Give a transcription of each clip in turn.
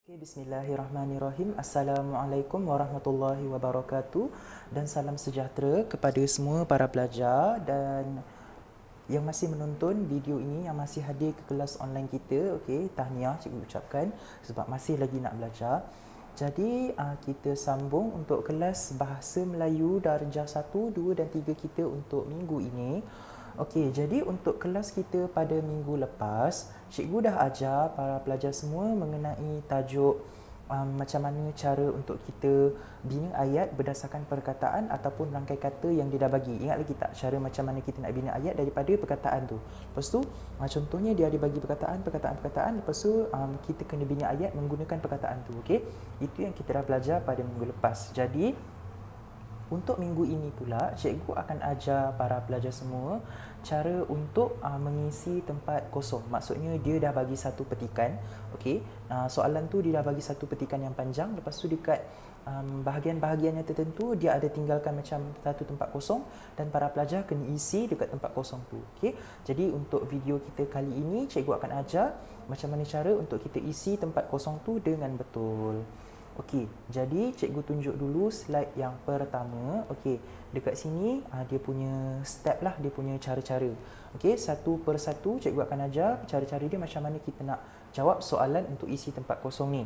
Okay, Bismillahirrahmanirrahim. Assalamualaikum warahmatullahi wabarakatuh dan salam sejahtera kepada semua para pelajar dan yang masih menonton video ini, yang masih hadir ke kelas online kita. Okey, tahniah cikgu ucapkan sebab masih lagi nak belajar. Jadi kita sambung untuk kelas Bahasa Melayu darjah 1, 2 dan 3 kita untuk minggu ini. Okey, jadi untuk kelas kita pada minggu lepas, cikgu dah ajar para pelajar semua mengenai tajuk macam mana cara untuk kita bina ayat berdasarkan perkataan ataupun rangkai kata yang dia dah bagi. Ingat lagi tak cara macam mana kita nak bina ayat daripada perkataan tu? Lepas tu, contohnya dia ada bagi perkataan, lepas tu kita kena bina ayat menggunakan perkataan tu. Okey, itu yang kita dah belajar pada minggu lepas. Jadi, untuk minggu ini pula, cikgu akan ajar para pelajar semua cara untuk mengisi tempat kosong. Maksudnya dia dah bagi satu petikan. Okey, soalan tu dia dah bagi satu petikan yang panjang. Lepas tu dekat bahagian-bahagian yang tertentu dia ada tinggalkan macam satu tempat kosong dan para pelajar kena isi dekat tempat kosong tu. Okey, jadi untuk video kita kali ini, cikgu akan ajar macam mana cara untuk kita isi tempat kosong tu dengan betul. Okey, jadi cikgu tunjuk dulu slide yang pertama. Okey, dekat sini dia punya step lah, dia punya cara-cara. Okey, satu persatu cikgu akan ajar cara-cara dia macam mana kita nak jawab soalan untuk isi tempat kosong ni.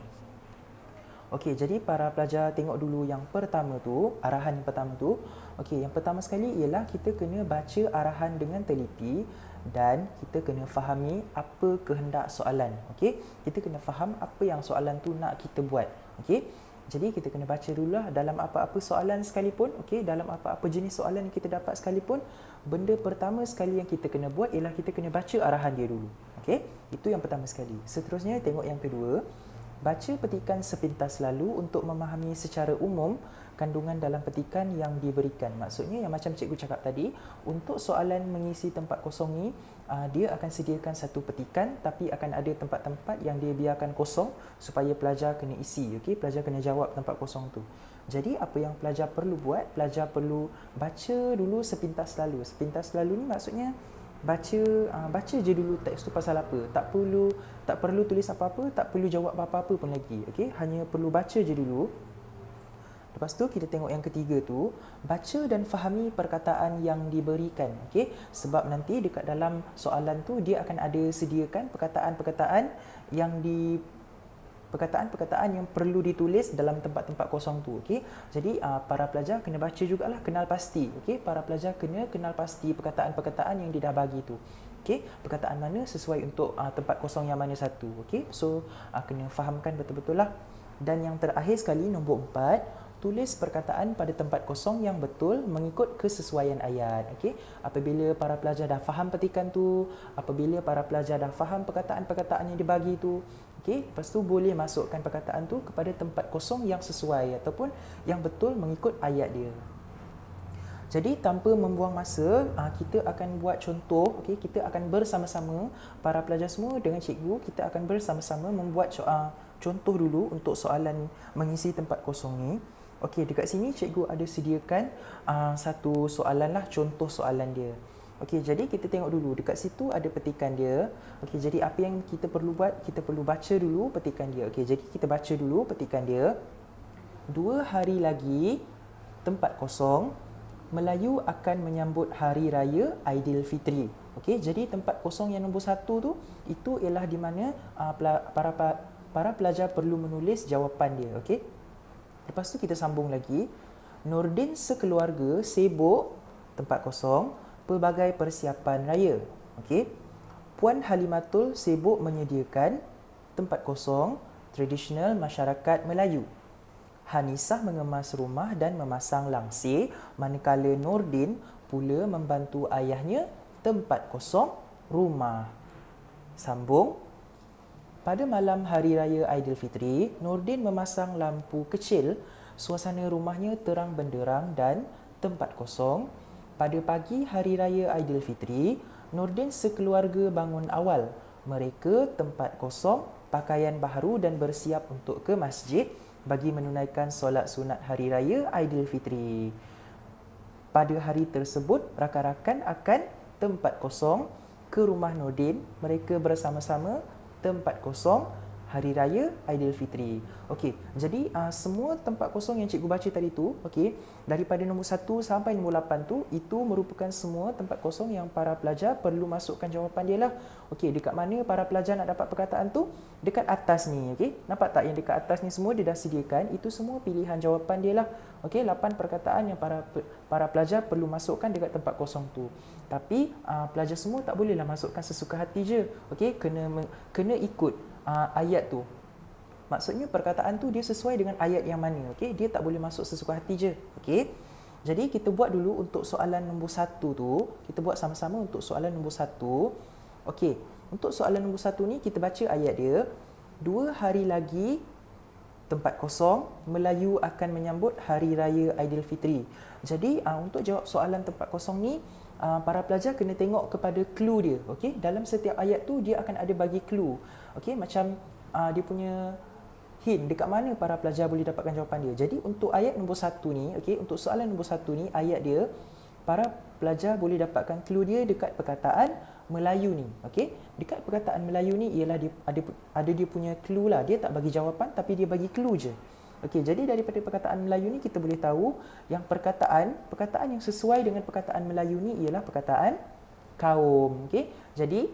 Okey, jadi para pelajar tengok dulu yang pertama tu, arahan yang pertama tu. Okey, yang pertama sekali ialah kita kena baca arahan dengan teliti dan kita kena fahami apa kehendak soalan. Okey, kita kena faham apa yang soalan tu nak kita buat. Okey, jadi kita kena baca dululah dalam apa-apa soalan sekalipun. Okey, dalam apa-apa jenis soalan yang kita dapat sekalipun, benda pertama sekali yang kita kena buat ialah kita kena baca arahan dia dulu. Okey, itu yang pertama sekali. Seterusnya tengok yang kedua. Baca petikan sepintas lalu untuk memahami secara umum kandungan dalam petikan yang diberikan. Maksudnya yang macam cikgu cakap tadi, untuk soalan mengisi tempat kosong ni, dia akan sediakan satu petikan tapi akan ada tempat-tempat yang dia biarkan kosong supaya pelajar kena isi. Okey, pelajar kena jawab tempat kosong tu. Jadi apa yang pelajar perlu buat? Pelajar perlu baca dulu sepintas lalu. Sepintas lalu ni maksudnya baca je dulu teks tu pasal apa. Tak perlu tulis apa-apa, tak perlu jawab apa-apa pun lagi. Okey, hanya perlu baca je dulu. Lepas tu kita tengok yang ketiga tu, baca dan fahami perkataan yang diberikan. Okey, sebab nanti dekat dalam soalan tu dia akan ada sediakan perkataan-perkataan yang perlu ditulis dalam tempat-tempat kosong tu. Okey, jadi para pelajar kena baca jugalah, kenal pasti. Okey, para pelajar kena kenal pasti perkataan-perkataan yang dia dah bagi tu. Okey, perkataan mana sesuai untuk tempat kosong yang mana satu. Okey, so kena fahamkan betul-betul lah. Dan yang terakhir sekali, nombor 4, tulis perkataan pada tempat kosong yang betul mengikut kesesuaian ayat. Okey, apabila para pelajar dah faham petikan tu, apabila para pelajar dah faham perkataan-perkataan yang dibagi tu, okey, lepas tu boleh masukkan perkataan tu kepada tempat kosong yang sesuai ataupun yang betul mengikut ayat dia. Jadi tanpa membuang masa, kita akan buat contoh. Okey, kita akan bersama-sama, para pelajar semua dengan cikgu, kita akan bersama-sama membuat contoh dulu untuk soalan mengisi tempat kosong ni. Okey, dekat sini cikgu ada sediakan satu soalan lah, contoh soalan dia. Okey, jadi kita tengok dulu. Dekat situ ada petikan dia. Okey, jadi apa yang kita perlu buat? Kita perlu baca dulu petikan dia. Okey, jadi kita baca dulu petikan dia. 2 hari lagi, tempat kosong, Melayu akan menyambut Hari Raya Aidilfitri. Okey, jadi tempat kosong yang nombor 1 tu, itu ialah di mana para pelajar perlu menulis jawapan dia. Okey, lepas tu kita sambung lagi. Nordin sekeluarga sibuk, tempat kosong, pelbagai persiapan raya. Okey, Puan Halimatul sibuk menyediakan, tempat kosong, tradisional masyarakat Melayu. Hanisah mengemas rumah dan memasang langsir, manakala Nordin pula membantu ayahnya, tempat kosong, rumah. Sambung. Pada malam Hari Raya Aidilfitri, Nordin memasang lampu kecil, suasana rumahnya terang benderang dan tempat kosong. Pada pagi Hari Raya Aidilfitri, Nordin sekeluarga bangun awal. Mereka, tempat kosong, pakaian baharu dan bersiap untuk ke masjid bagi menunaikan solat sunat Hari Raya Aidilfitri. Pada hari tersebut, rakan-rakan akan tempat kosong ke rumah Nordin. Mereka bersama-sama, tempat kosong, Hari Raya Aidilfitri. Okey, jadi semua tempat kosong yang cikgu baca tadi tu, okey, daripada nombor 1 sampai nombor 8 tu, itu merupakan semua tempat kosong yang para pelajar perlu masukkan jawapan dia lah. Okey, dekat mana para pelajar nak dapat perkataan tu? Dekat atas ni, okey. Nampak tak yang dekat atas ni semua dia dah sediakan, itu semua pilihan jawapan dia lah. Okey, 8 perkataan yang para pelajar perlu masukkan dekat tempat kosong tu. Tapi pelajar semua tak bolehlah masukkan sesuka hati je. Okey, kena ikut ayat tu. Maksudnya perkataan tu dia sesuai dengan ayat yang mana, okey? Dia tak boleh masuk sesuka hati je, okey? Jadi kita buat dulu untuk soalan nombor 1 tu, kita buat sama-sama untuk soalan nombor 1. Okey, untuk soalan nombor 1 ni kita baca ayat dia. 2 hari lagi tempat kosong, Melayu akan menyambut Hari Raya Aidilfitri. Jadi untuk jawab soalan tempat kosong ni, para pelajar kena tengok kepada clue dia, okey? Dalam setiap ayat tu dia akan ada bagi clue. Okey, macam dia punya hint dekat mana para pelajar boleh dapatkan jawapan dia. Jadi untuk ayat nombor 1 ni, okey, untuk soalan nombor 1 ni, ayat dia para pelajar boleh dapatkan clue dia dekat perkataan Melayu ni, okey? Dekat perkataan Melayu ni ialah dia ada dia punya clue lah. Dia tak bagi jawapan tapi dia bagi clue je. Okey, jadi daripada perkataan Melayu ni kita boleh tahu yang perkataan yang sesuai dengan perkataan Melayu ni ialah perkataan kaum. Okey, jadi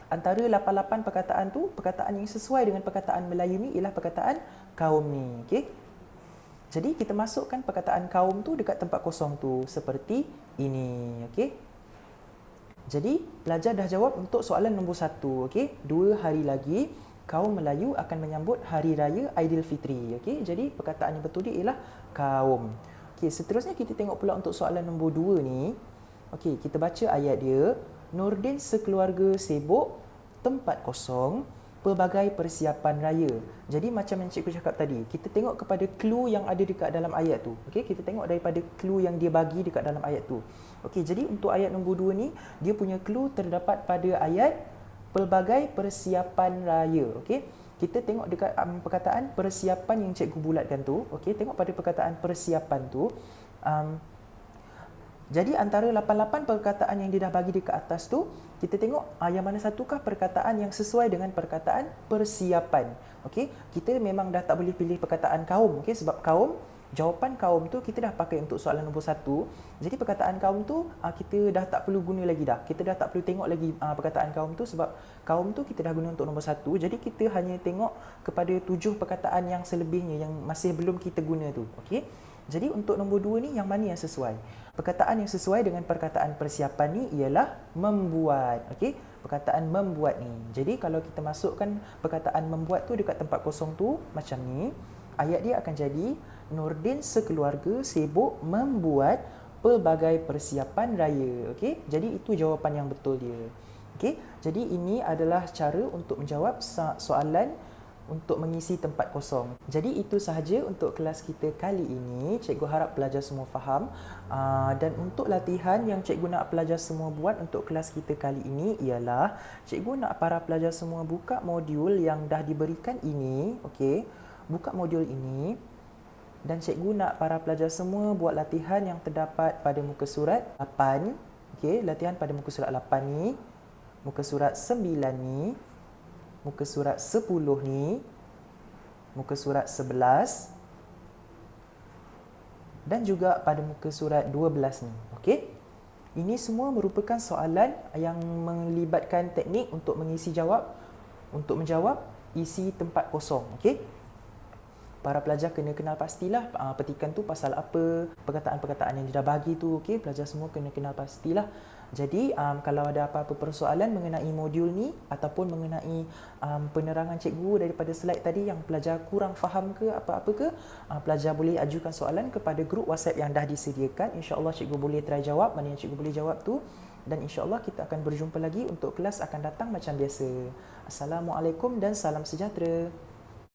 antara 88 perkataan tu, perkataan yang sesuai dengan perkataan Melayu ni ialah perkataan kaum ni. Okey, jadi kita masukkan perkataan kaum tu dekat tempat kosong tu seperti ini. Okey, jadi pelajar dah jawab untuk soalan nombor 1. Okey, 2 hari lagi kaum Melayu akan menyambut Hari Raya Aidilfitri. Okey, jadi perkataan yang betul dia ialah kaum. Okey, seterusnya kita tengok pula untuk soalan nombor 2 ni. Okey, kita baca ayat dia. Nordin sekeluarga sibuk tempat kosong pelbagai persiapan raya. Jadi macam yang cikgu cakap tadi, kita tengok kepada clue yang ada dekat dalam ayat tu. Okey, kita tengok daripada clue yang dia bagi dekat dalam ayat tu. Okey, jadi untuk ayat nombor 2 ni, dia punya clue terdapat pada ayat pelbagai persiapan raya. Okey, kita tengok dekat perkataan persiapan yang cikgu bulatkan tu. Okey, tengok pada perkataan persiapan tu. Jadi antara 88 perkataan yang dia dah bagi dekat atas tu, kita tengok yang mana satukah perkataan yang sesuai dengan perkataan persiapan. Okey, kita memang dah tak boleh pilih perkataan kaum, okey, sebab kaum, jawapan kaum tu kita dah pakai untuk soalan nombor 1. Jadi perkataan kaum tu kita dah tak perlu guna lagi dah. Kita dah tak perlu tengok lagi perkataan kaum tu sebab kaum tu kita dah guna untuk nombor 1. Jadi kita hanya tengok kepada 7 perkataan yang selebihnya yang masih belum kita guna tu. Okey. Jadi untuk nombor 2 ni yang mana yang sesuai? Perkataan yang sesuai dengan perkataan persiapan ni ialah membuat. Okey, perkataan membuat ni. Jadi kalau kita masukkan perkataan membuat tu dekat tempat kosong tu macam ni, ayat dia akan jadi Nordin sekeluarga sibuk membuat pelbagai persiapan raya. Okey, jadi itu jawapan yang betul dia. Okey, jadi ini adalah cara untuk menjawab soalan untuk mengisi tempat kosong. Jadi itu sahaja untuk kelas kita kali ini. Cikgu harap pelajar semua faham. Dan untuk latihan yang cikgu nak pelajar semua buat untuk kelas kita kali ini ialah cikgu nak para pelajar semua buka modul yang dah diberikan ini. Okey, buka modul ini. Dan cikgu nak para pelajar semua buat latihan yang terdapat pada muka surat 8. Okey, latihan pada muka surat 8 ni, muka surat 9 ni, muka surat 10 ni, muka surat 11 dan juga pada muka surat 12 ni. Okey. Ini semua merupakan soalan yang melibatkan teknik untuk mengisi jawab, untuk menjawab isi tempat kosong. Okey. Para pelajar kena kenal pastilah petikan tu pasal apa, perkataan-perkataan yang dia dah bagi tu. Okey, pelajar semua kena kenal pastilah. Jadi kalau ada apa-apa persoalan mengenai modul ni ataupun mengenai penerangan cikgu daripada slide tadi yang pelajar kurang faham ke apa-apa ke, pelajar boleh ajukan soalan kepada grup WhatsApp yang dah disediakan. InsyaAllah cikgu boleh try jawab mana yang cikgu boleh jawab tu. Dan insyaAllah kita akan berjumpa lagi untuk kelas akan datang macam biasa. Assalamualaikum dan salam sejahtera.